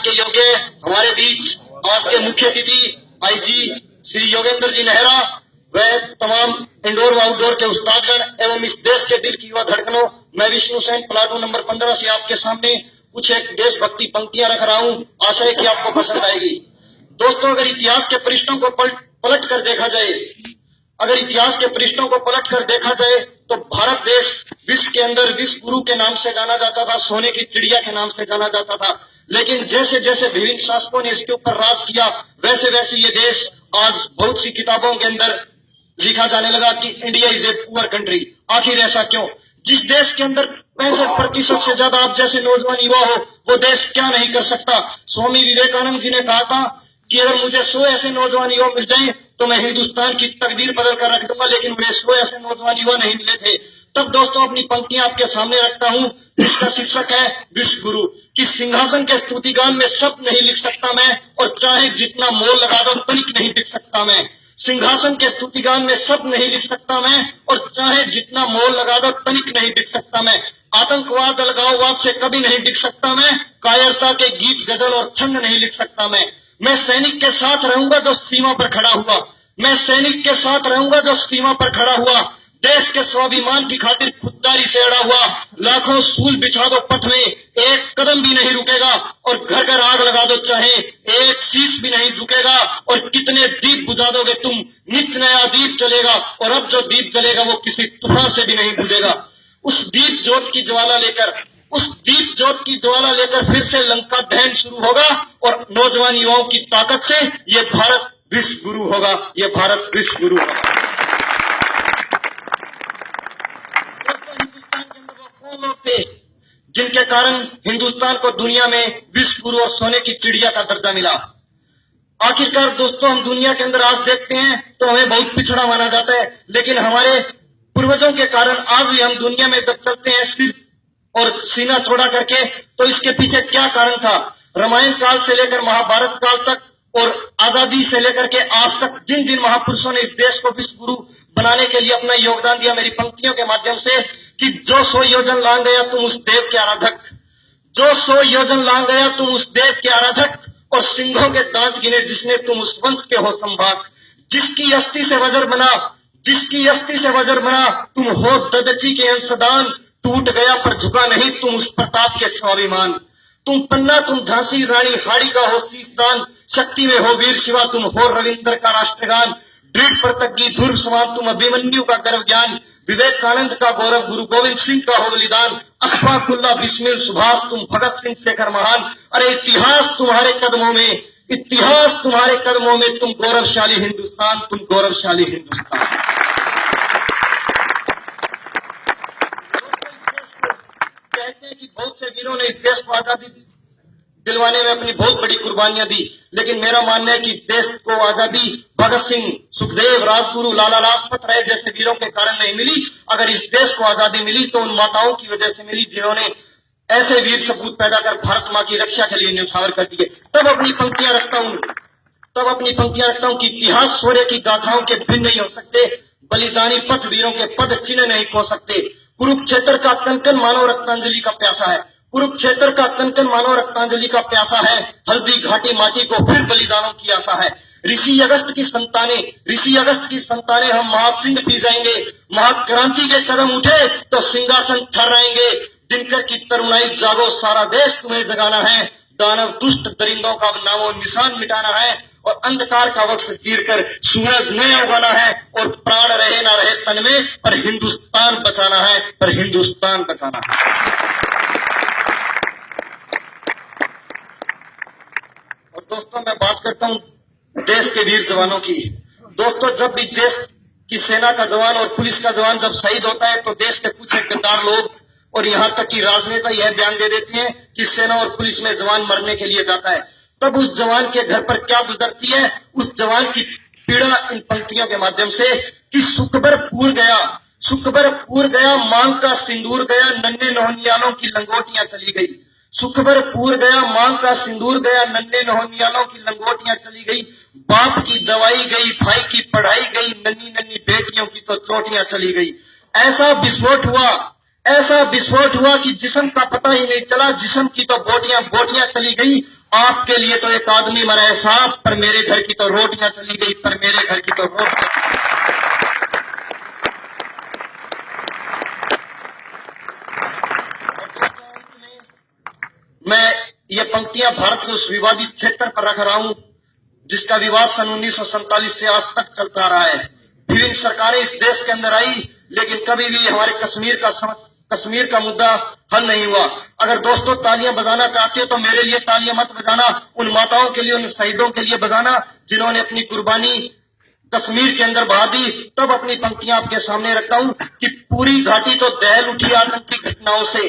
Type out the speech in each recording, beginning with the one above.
के योग्य हमारे बीच आज के मुख्य अतिथि आईजी श्री योगेंद्र जी नेहरा व तमाम इंडोर व आउटडोर के उस्तादगण एवं इस देश के दिल की युवा धड़कनों, मैं विष्णु सेन प्लाटून नंबर 15 से आपके सामने कुछ एक देशभक्ति पंक्तियां रख रहा हूं। आशा है कि आपको पसंद आएगी। दोस्तों, अगर इतिहास के पृष्ठों को पलट कर देखा जाए, तो भारत देश विश्व के अंदर विश्व गुरु के नाम से जाना जाता था, सोने की चिड़िया के नाम से जाना जाता था। लेकिन जैसे जैसे विभिन्न शासकों ने इसके ऊपर राज किया, वैसे वैसे ये देश आज बहुत सी किताबों के अंदर लिखा जाने लगा कि India is a poor country. आखिर ऐसा क्यों? जिस देश के अंदर 65% से ज्यादा आप जैसे नौजवान युवा हो, वो देश क्या नहीं कर सकता। स्वामी विवेकानंद जी ने कहा था कि अगर मुझे 100 ऐसे नौजवान युवा मिल जाएं तो मैं हिंदुस्तान की तकदीर बदल कर रख दूंगा, लेकिन मुझे 100 ऐसे नौजवान युवा नहीं मिले थे। तब दोस्तों अपनी पंक्तियां आपके सामने रखता हूं, जिसका शीर्षक है विश्व गुरु। कि सिंहासन के स्तुतिगान में शब्द नहीं लिख सकता मैं, और चाहे जितना मोल लगा दो तनिक नहीं टिक सकता मैं। सिंहासन के स्तुतिगान में शब्द नहीं लिख सकता मैं, और चाहे जितना मोल लगा दो तनिक नहीं टिक सकता मैं। आतंकवाद अलगाववाद से कभी नहीं टिक सकता मैं, कायरता के गीत गजल और छंद नहीं लिख सकता मैं सैनिक के साथ रहूंगा जो सीमा पर खड़ा हुआ, मैं सैनिक के साथ रहूंगा जो सीमा पर खड़ा हुआ। देश के स्वाभिमान की खातिर खुददारी से अड़ा हुआ, लाखों सूल बिछा दो पथ में, एक कदम भी नहीं रुकेगा। और घर घर आग लगा दो चाहे, एक शीश भी नहीं झुकेगा। और कितने दीप बुझा दोगे तुम, नित्य नया दीप चलेगा। और अब जो दीप जलेगा वो किसी तूफान से भी नहीं बुझेगा। उस दीप ज्योत की ज्वाला लेकर फिर से लंका दहन शुरू होगा, और नौजवान युवाओं की ताकत से ये भारत विश्व गुरु होगा, ये भारत विश्व गुरु होगा। दोस्तों, हिंदुस्तान के अंदर वो कौन लोग थे जिनके कारण हिंदुस्तान को दुनिया में विश्व गुरु और सोने की चिड़िया का दर्जा मिला? आखिरकार दोस्तों, हम दुनिया के अंदर आज देखते हैं तो हमें बहुत पिछड़ा माना जाता है, लेकिन हमारे पूर्वजों के कारण आज भी हम दुनिया में जब चलते हैं सिर और सीना चौड़ा करके, तो इसके पीछे क्या कारण था? रामायण काल से लेकर महाभारत काल तक और आजादी से लेकर के आज तक जिन जिन महापुरुषों ने इस देश को विश्व गुरु बनाने के लिए अपना योगदान दिया, मेरी पंक्तियों के माध्यम से, कि जो 100 योजन लांग गया तुम उस देव के आराधक, जो 100 योजन लांग गया तुम उस देव के आराधक, और सिंहों के दांत गिने जिसने तुम उस वंश के हो संभाग। जिसकी अस्थि से वज्र बना तुम हो ददची के अंशदान, टूट गया पर झुका नहीं तुम उस प्रताप के स्वाभिमान। तुम पन्ना तुम झांसी रानी हाड़ी का हो शीशदान, शक्ति में हो वीर शिवा तुम हो रविंद्र का राष्ट्रगान। दृढ़ प्रतिज्ञी ध्रुव समान तुम अभिमन्यु का गर्व ज्ञान, विवेकानंद का गौरव गुरु गोविंद सिंह का हो बलिदान। अशफाकुल्ला बिस्मिल सुभाष तुम भगत सिंह शेखर महान। अरे इतिहास तुम्हारे कदमों में, तुम गौरवशाली हिंदुस्तान, तुम गौरवशाली हिंदुस्तान। कहते हैं कि बहुत से वीरों ने इस देश को आजादी दिलवाने में अपनी बहुत बड़ी कुर्बानियां दी, लेकिन मेरा मानना है कि इस देश को आजादी भगत सिंह, सुखदेव, राजगुरु, लाला लाजपत राय जैसे वीरों के कारण नहीं मिली। अगर इस देश को आजादी मिली तो उन माताओं की वजह से मिली जिन्होंने ऐसे वीर सपूत पैदा कर भारत माँ की रक्षा के लिए न्यौछावर कर दिए। तब अपनी पंक्तियां रखता हूं कि इतिहास शौर्य की गाथाओं के भिन्न नहीं हो सकते, बलिदानी पथ वीरों के पद चिन्ह नहीं खो सकते। कुरुक्षेत्र का कनकन मानव रक्तांजलि का प्यासा है, हल्दी घाटी माटी को फिर बलिदानों की आशा है। ऋषि अगस्त की संतानें हम महासिंह पी जाएंगे, महाक्रांति के कदम उठे तो सिंहासन ठहराएंगे। दिनकर की तरुणाई जागो, सारा देश तुम्हें जगाना है। दानव दुष्ट दरिंदों का नामो निशान मिटाना है, और अंधकार का वक्ष चीरकर सूरज नया उगाना है। और प्राण रहे ना रहे तन में, पर हिंदुस्तान बचाना है। और दोस्तों, मैं बात करता हूं देश के वीर जवानों की। दोस्तों, जब भी देश की सेना का जवान और पुलिस का जवान जब शहीद होता है, तो देश के कुछ एक गद्दार लोग और यहाँ तक कि राजनेता यह बयान दे देते हैं कि सेना और पुलिस में जवान मरने के लिए जाता है। तब उस जवान के घर पर क्या गुजरती है, उस जवान की पीड़ा इन पंक्तियों के माध्यम से, कि सुखबर पूर गया मांग का सिंदूर गया, नन्हे नौनियालों की लंगोटियां चली गई। सुखबर पूर गया मांग का सिंदूर गया, नन्हे नौनियालों की लंगोटियां चली गई। बाप की दवाई गई, भाई की पढ़ाई गई, नन्ही नन्ही बेटियों की तो चोटियां चली गई। ऐसा विस्फोट हुआ ऐसा विस्फोट हुआ कि जिस्म का पता ही नहीं चला, जिस्म की तो बोटियां बोटियां चली गई। आपके लिए तो एक आदमी मरा है साहब, पर मेरे घर की तो रोटियां चली गई, पर मेरे घर की तो रोटियां। मैं ये पंक्तियां भारत के उस विवादित क्षेत्र पर रख रहा हूं जिसका विवाद सन 1947 से आज तक चलता रहा है। विभिन्न सरकारें इस देश के अंदर आई, लेकिन कभी भी हमारे कश्मीर का मुद्दा हल नहीं हुआ। अगर दोस्तों तालियां बजाना चाहते हो तो मेरे लिए तालियां मत बजाना, उन माताओं के लिए, उन शहीदों के लिए बजाना जिन्होंने अपनी कुर्बानी कश्मीर के अंदर बहा दी। तब अपनी पंक्तियां आपके सामने रखता हूं कि पूरी घाटी तो दहल उठी आतंकी घटनाओं से,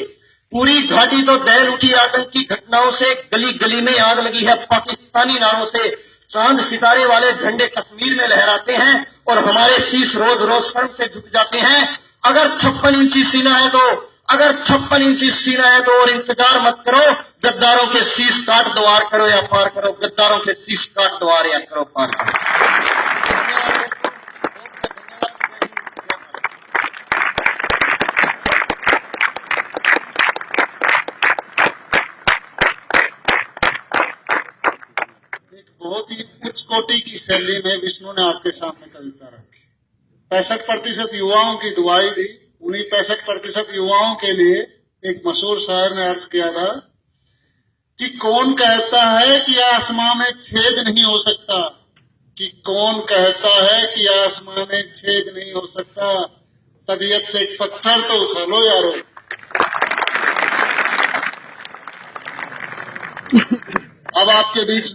पूरी घाटी तो दहल उठी आतंकी घटनाओं से, गली गली में आग लगी है पाकिस्तानी नारों से। चांद सितारे वाले झंडे कश्मीर में लहराते हैं और हमारे शीश रोज रोज शर्म से झुक जाते हैं। अगर 56 इंची सीना है तो, अगर 56 इंची सीना है तो और इंतजार मत करो, गद्दारों के शीश काट दो, वार करो या पार करो, गद्दारों के शीश काट दो, वार या करो पार करो। बहुत ही उच्च कोटि की शैली में विष्णु ने आपके सामने कविता रखी। 65% युवाओं की दुआई दी। उन्हीं 65% युवाओं के लिए एक मशहूर शायर ने अर्ज किया था कि कौन कहता है कि आसमां में छेद नहीं हो सकता, कि कौन कहता है कि आसमां में छेद नहीं हो सकता, तबीयत से एक पत्थर तो उछालो यारो। अब आपके बीच में